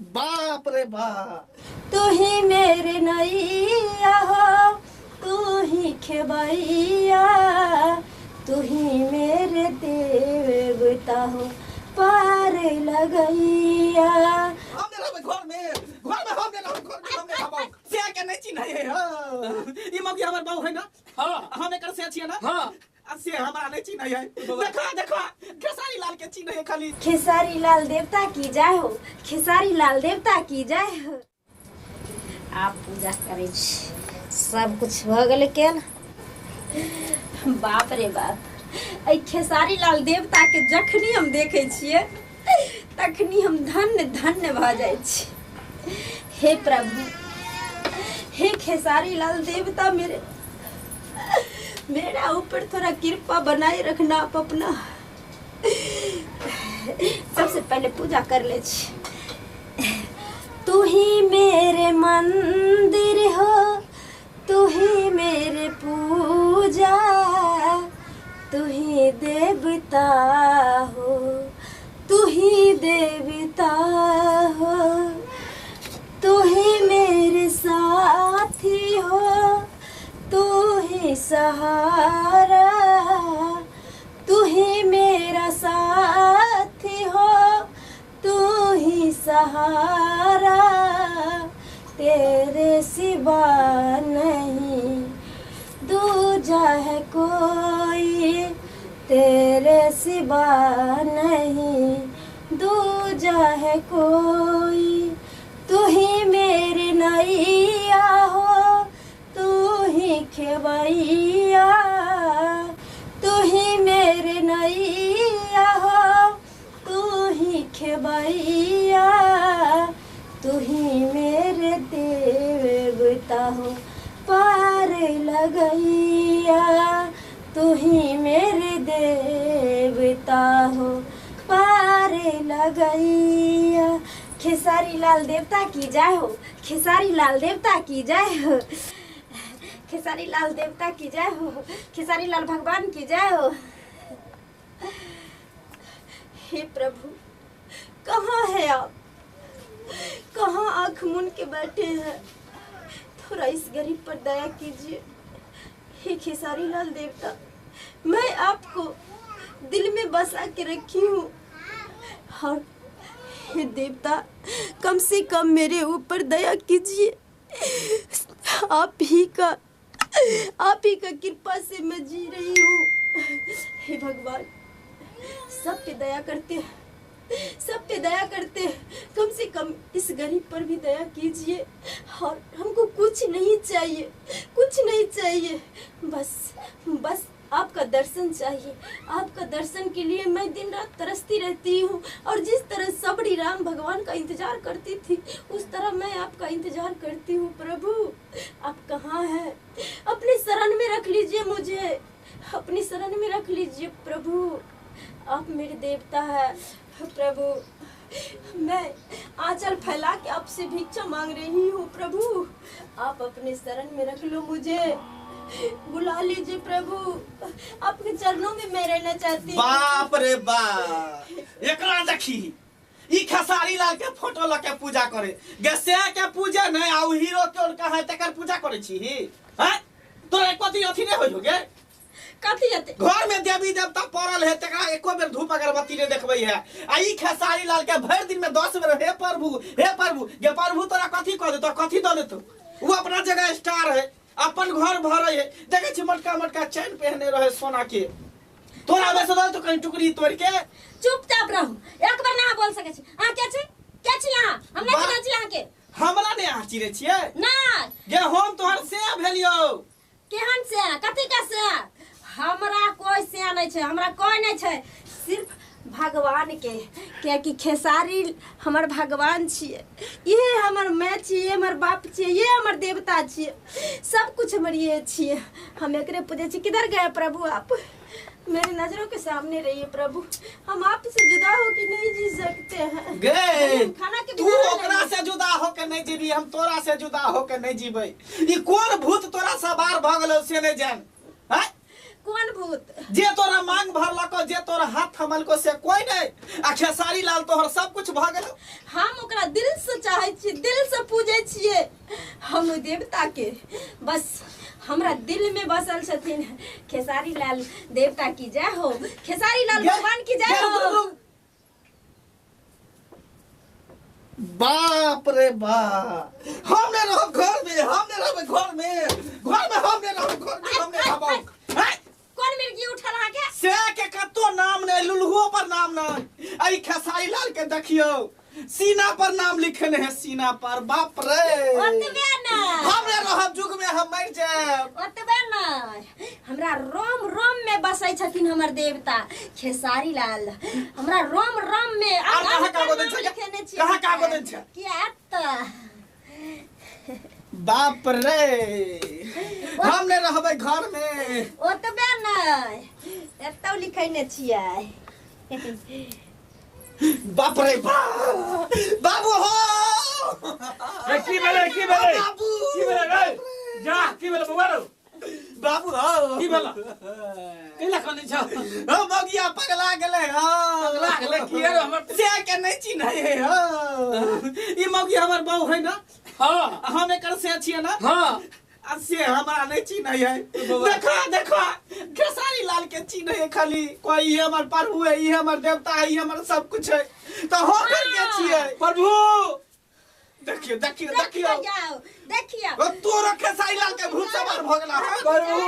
बाप रे बाप। तू ही मेरे नैया हो, तू ही खेबैया, तू ही मेरे देवता हो पार लगैया। हमने रहे घर में हमने रहे घर में हमने खबाऊ से के नहीं चिन्ह है। ई मौगी हमर बहू है ना। हां हम एकर से छिए ना। हां से हमरा नहीं चिन्ह है। देखो खेसारी लाल के चिन्ह है खाली। खेसारी लाल देवता की जय हो, खेसारी लाल देवता की जय हो। आप पूजा करे सब कुछ भ गेल केन। बाप रे बाप, ऐ खेसारी लाल देवता के जखनी हम देखे छिए तखनी हम धन्य धन्य भ जाय छी। हे प्रभु, हे खेसारी लाल देवता, मेरा ऊपर थोड़ा कृपा बनाए रखना आप अपना। सबसे पहले पूजा कर ले छी। तू ही मेरे मंदिर हो, तू ही मेरे पूजा, तू ही देवता हो, तू ही देवता हो, तू ही मेरे साथी हो, तू ही सहारा, तू ही मेरा साथी हो, तू ही सहारा, तेरे सिवा नहीं दूजा है कोई, तेरे सिवा नहीं दूजा है कोई। तू ही मेरी नैया हो, तू ही खेवैया, तू ही मेरे नैया हो, तू ही खेवैया, तू ही मेरे देवता हो पार लगैया, तू ही मेरे देवता हो पार लगैया। खेसारी लाल देवता की जय हो, खेसारी लाल देवता की जय हो, खेसारी लाल देवता की जय हो, खेसारी लाल भगवान की जय हो। हे प्रभु, कहाँ है आप? कहाँ आँख मूंद के बैठे हैं? थोड़ा इस गरीब पर दया कीजिए। हे खेसारी लाल देवता, मैं आपको दिल में बसा के रखी हूँ। और हे देवता, कम से कम मेरे ऊपर दया कीजिए। आप ही का कृपा से मैं जी रही हूँ। हे भगवान, सब पे दया करते हैं, सब पे दया करते हैं। कम से कम इस गरीब पर भी दया कीजिए। और हमको कुछ नहीं चाहिए, कुछ नहीं चाहिए, बस आपका दर्शन चाहिए। आपका दर्शन के लिए मैं दिन रात तरसती रहती हूँ। और जिस तरह सबरी राम भगवान का इंतजार करती थी, उस तरह मैं आपका इंतजार करती हूँ। प्रभु, आप कहाँ हैं? अपनी शरण में रख लीजिए मुझे, अपनी शरण में रख लीजिए प्रभु। आप मेरे देवता है। प्रभु, मैं आंचल फैला के आपसे भिक्षा मांग रही हूँ। प्रभु, आप अपने शरण में रख लो मुझे, बुला लीजिए प्रभु। आपके चरणों में मैं रहना चाहती हूँ। बाप रे बाप, एकरा देखी ई खेसारी लाल के फोटो लके पूजा करे गसे के पूजा नहीं आउ हीरो के उनका है तकर पूजा करे छी। हैं तोरा कथि अथी नहीं होय गे? कथी जते घर में देवी देवता पड़ल है तकरा एको बेर धूप अगरबत्ती ने देखबै है। आ ई खेसारी लाल के भर दिन में 10 बेर हे प्रभु गे प्रभु तोरा कथि कह दे, तो कथि द दे? तू वो अपना जगह स्टार है, अपन घर भर है। देखे छी मटका चैन पहने रहे सोना के, तोरा में से तो कहीं टुकड़ी तोड़ के। चुपचाप रहू, एक बार ना बोल सके छी। आ क्या छी यहाँ? हम नहीं कहै छी यहाँ के। हमरा ने आची रे छिए ना गे, हम तोहर से भेलियो। केहन से? कथि का से? हमरा कोई से नहीं छे, हमरा कोई नहीं छे, सिर्फ भगवान के। क्या कि खेसारी हमर भगवान छिए, ये हमर माँ छिए, हमर बाप छिए, ये हमर देवता छिए, सब कुछ हमर ये छिए। हम एकरे पूजे छी। किधर गए प्रभु आप? मेरी नजरों के सामने रहिए प्रभु। हम आपसे जुदा हो के नहीं जी सकते हैं। गे खाना के तू ओकरा से जुदा हो के नहीं जीबी, हम तोरा से जुदा हो के नहीं जीबै। ई कौन भूत तोरा सवार भ गेलौ से नहीं जान? हैं कौन भूत? जे तोरा मांग भरलको, जे तोरा हाथ थमलको से कोई नहीं। आ खेसारी लाल तोहर सब कुछ भ गेल। हम ओकरा दिल से चाहे छी, दिल से पूजे छिए हम देवता के। बस हमरा दिल में बसल छथिन खेसारी लाल देवता की जय हो, खेसारी लाल भगवान की जय हो। बाप रे बाप, हमने रहो घर में, हमने रहो घर में, हमने रहो घर में, हमने रहो। कौन मिर्गी उठल अहाँ के? से के कतो नाम नहीं, लुलहुओ पर नाम नहीं। आई खेसारी लाल के देखियो, सीना पर नाम लिखने हैं, सीना पर। बाप रे, ओतबे ना हमने रहो जुग में हम मर जाए। ओतबे ना, हमरा रोम रोम में बसै छथिन हमर देवता खेसारी लाल। हमरा रोम रोम में कहाँ कागो दे छै? कहाँ कागो दे छै? किया त बाप रे, हमने रहबै घर में। ओतबे ना एतौ लिखैने छियै। बाप रे बाप, बाबू हो। की भेलै बाबू, की भेलै जा की भेलै बउआ रो? बाबू हो की भेला कैला कनै छ? हो मगिया पगला गेलै। हो पगला गेलै की रे हमर से के नहीं चिन्है है। हो ई मगी हमर बहू है ना। हां हम एकर से छियै ना। हां आ से हमरा नहीं चिन्है है। देखो देखो खेसारी लाल के चिन्है है खाली। कोई ये हमर प्रभु है, ये हमर देवता है, ये हमर सब कुछ है। तो हो कर के छियै प्रभु। देखियो देखियो देखियो देखियो, जाओ देखियो। ओ तोरा खेसारी लाल के भूत सवार भ गेला है। प्रभु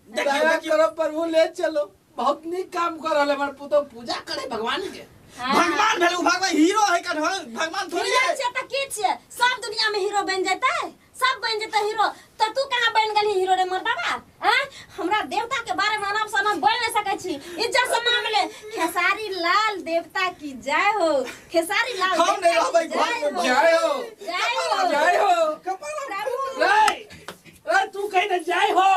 देखियो दया देखियो, करो प्रभु, ले चलो। बहुत नीक काम कर रहले हमर पुतो, पूजा करे भगवान के। भगवान भेलू, भगवान हीरो है का? भगवान थोड़ी हीरो है। छै त की छै? सब दुनिया में हीरो बन जेतै, सब बन जेतै हीरो। त तू कहां बन गेली हीरो रे मोर बाबा? हैं हमरा देवता के बारे में आराम से हम बोल नहीं सकै छी। इज्जत से नाम ले, खेसारी लाल देवता की जय हो, खेसारी लाल हम नहीं देवता रहबै की घर में। जय जय हो, हो जय हो, जय हो। प्रभु। रे तू कहीं न जय हो।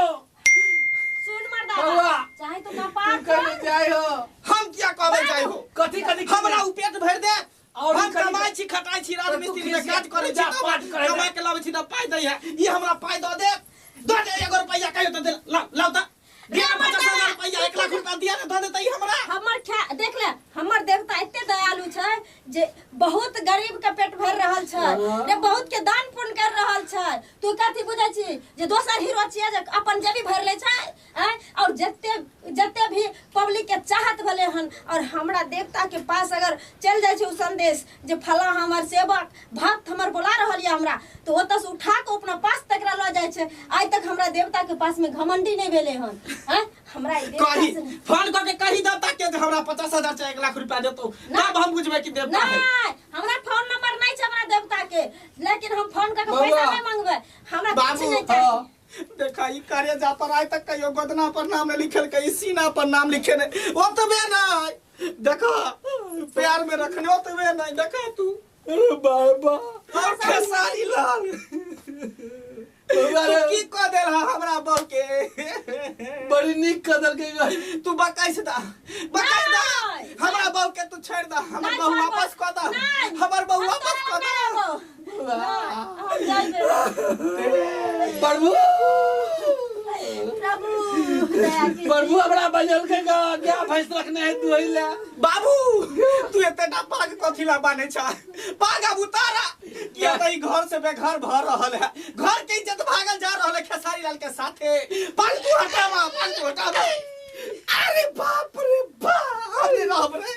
सुन बउआ, मर्दावा, चाहे तो तू कपार कहीं न जय हो। हम क्या कहबै जाय हो? कथी कथी हमरा पेट भर दे। और हम कथी- कमाई छी, खटाई छी, राजमिस्त्री में काज करे छी, जा पाठ करे कमाई के लाबै छी त पाई दै है। ई हमरा पाई दे दे 1 रुपया कहियो त दे। लाओ त दे 50,000 रुपया, 1 लाख रुपया दिया त दे देतै हमरा। हमर देख ले, हमर देवता एते दयालु छै जे बहुत गरीब के पेट भर रहल छै, जे बहुत के दान पुण्य कर रहल छै। तू कथी बुझै छी जे दोसर हीरो छियै जे अपन जेबी भर ले छै? और जते भी पब्लिक के चाहत भले हन, और हमरा देवता के पास अगर चल जाय छै उ संदेश जे फला हमर सेवक भक्त हमर बोला रहल या हमरा, तो ओतस उठा के अपना पास तक ल जाय छै। आज तक हमरा देवता के पास में घमंडी नहीं भेले हन। हमरा ई देवता कही से फोन करके कही देवता के जे हमरा 50,000 चाहे 1 लाख रुपया देतो, तब हम बुझबै कि देवता है। नहीं, हमरा फोन नंबर नहीं छै हमरा देवता के, लेकिन हम फोन करके बउआ। पैसा नहीं मांगबै। हमरा कुछ बाबू नहीं चाहिए। देखा ई कार्य जा पर आज तक कहियो गोदना पर नाम नहीं लिखल, कहीं सीना पर नाम लिखे नहीं। ओतबे नहीं देखो प्यार में रखने, ओतबे नहीं देखा तू। बाबा और खेसारी लाल तू की कह देल हमरा बहू के? बड़ी नीक कदर के गई। तू बकाइस दा, बकाइस दा। नहीं। हमरा बहू के तू छोड़ दा, हमर नहीं, बहू छोड़ वापस दो। कर दा, नहीं। हमर बहू हम वापस कर दा। प्रभु प्रभु दया कीजिए। प्रभु हमरा बजल के क्या भैंस रखने है तू हिला। बाबू तू एतेटा पाग कथी ला बाने छ? पाग अब उतारा किया त ई घर से बेघर भ रहल है। घर के इज्जत भागल जा रहल है खेसारी लाल के साथे। पाग तू हटावा, पाग तू हटावा। अरे बाप रे बाप, अरे राम रे,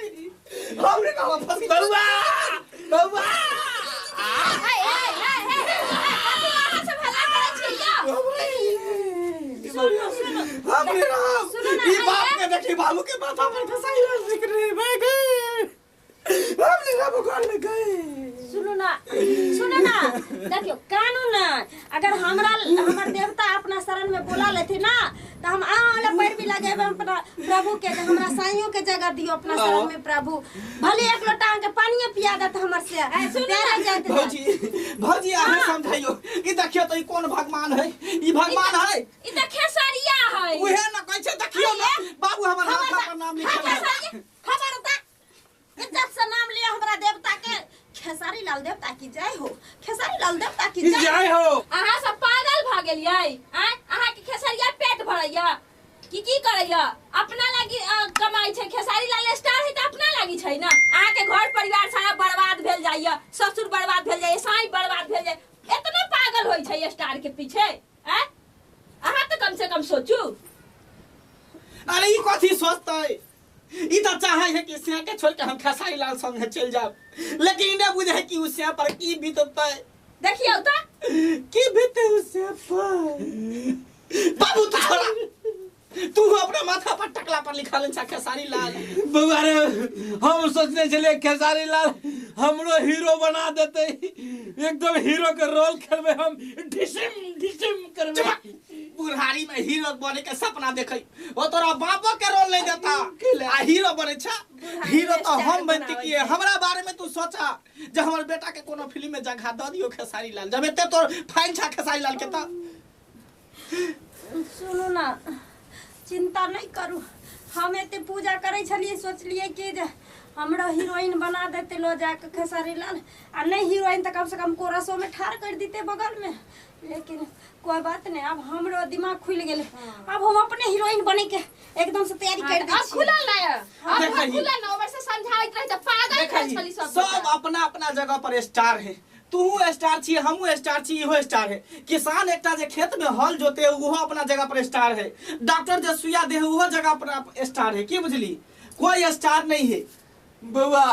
हमरे नाम फंसी। बउआ बउआ हमरे राम, ई बाप के देखी बाबू के माथा पर खेसारी लाल लिख रहे मैं गए। हमरे राम घर में गए। सुनो ना देखियो कानून ना, अगर हमर देवता अपना शरण में बोला लेथे ना तो हम आले पैर भी लगेबे अपना प्रभु के, जे हमरा साइयों के जगह दियो अपना शरण में प्रभु। भले 1 लोटा के पानी पिया देत हमर से। प्यारे जात भौजी भौजी आने समझाइयो ई देखियो तो ई कौन भगवान है? ई भगवान है? ई त खेसारिया है। उहे न कहै छै देखियो ना बाबू हमर हाथ पर नाम लिखल है। खबरदार इज्जत से नाम लिया हमरा देवता के। खेसारी लाल देवता की जय हो, खेसारी लाल देवता की जय जय हो। अहाँ सब पागल भ गेलियै? अहाँ के खेसरिया पेट भरैया? की करैया अपना लागी कमाई छै खेसारी लाल स्टार है त अपना लागी छै ना अहाँ के घर परिवार सारा बर्बाद भेल जाइया ससुर बर्बाद भेल जाइया साई बर्बाद भेल जाय इतना पागल होई छै स्टार के पीछे हैं अहाँ तो कम से कम सोचू अरे ई कथी सोचतै ई त चाहे है कि सिया के छोड़ के हम खेसारी लाल संग चल जाब लेकिन इने बुझे है कि उस सिया पर की बीततै देखियो त की बीते उस सिया पर बाबू तू छोड़ा तू अपने माथा पर टकला पर लिखा ले खेसारी लाल बउआ रे हम सोचने चले खेसारी लाल हमरो हीरो बना देते एकदम हीरो के रोल करबे हम ढिसिम करबे बुढ़ारी में हीरो बने के सपना देखै ओ तोरा बापो के रोल नहीं देता आ हीरो बने छ हीरो तो हम बनती कि हमरा बारे में तू सोचा जे हमर बेटा के कोनो फिल्म में जगह द दियो खेसारी लाल जब एते तोर फाइन छ खेसारी लाल के त सुनू ना चिंता नहीं करू हम एते पूजा करे छलिए सोचलिए कि जे हमरा हीरोइन बना देते लो जाके खेसारी लाल आ नहीं हीरोइन तो कम से कम कोरसो में ठार कर देते बगल में लेकिन कोई बात नहीं अब हमरो दिमाग खुल गेले अब हम अपने हीरोइन बने के एकदम से तैयारी कर दी अब खुला ना अब खुला ना ओवर से समझाइत रह त पागल छली सब अपना अपना जगह पर स्टार है तू स्टार छी हमहू स्टार छी इहो स्टार है किसान एकटा जे खेत में हल जोते वो अपना जगह पर स्टार है डॉक्टर जे सुइया दे वो जगह पर स्टार है की बुझली कोई स्टार नहीं है बउआ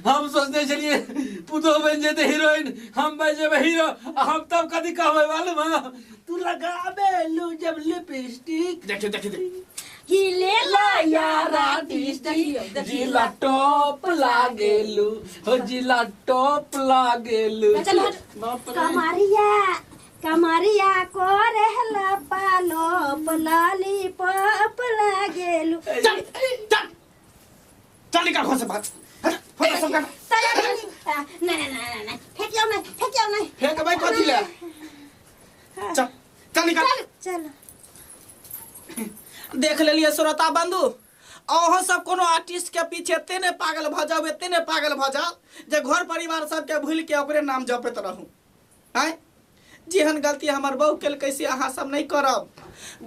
हम सोचने चलिए पुतो बन जेते हीरोइन हम बन जेबे हीरो हम तब कदी कहबे मालूम है तू लगाबे लू जब लिपस्टिक देखिए देखिए हिले ला यारा जिला टॉप लागेलू हो जिला टॉप लागेलू चल कमरिया कमरिया को रहला पालो पलाली पप लागेलू चल चल चल निकल घर से बाहर फोटो सब कर नहीं फेंकियो नहीं फेंक भाई कथी ले चल चल निकल चल देख लेलिए श्रोता बंधु अहो सब कोनो आर्टिस्ट के पीछे तेने पागल भ जाओ तेने पागल भ जाओ जे घर परिवार सब के भूल के ओकरे नाम जपत रहू हैं जेहन गलती हमर बहू केल कैसे अहाँ सब नहीं करब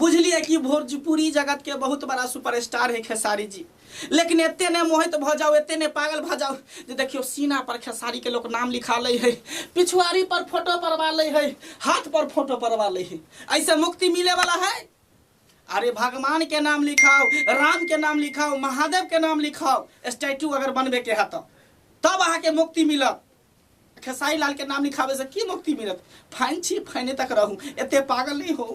बुझलिए कि भोजपुरी जगत के बहुत बड़ा सुपरस्टार है खेसारी जी लेकिन एते ने मोहित भ जाओ एते ने पागल भ जाओ जे देखियो सीना पर खेसारी के लोग नाम लिखा ले है पिछवाड़ी पर फोटो परवा ले है हाथ पर फोटो परवा ले है ऐसे मुक्ति मिले वाला है अरे भगवान के नाम लिखाओ राम के नाम लिखाओ महादेव के नाम लिखाओ स्टैचू अगर बनबे के है तब अहाँ के मुक्ति मिलत खेसारी लाल के नाम लिखावे से की मुक्ति मिलत फाइन छी फाइने तक रहू एते पागल नहीं हो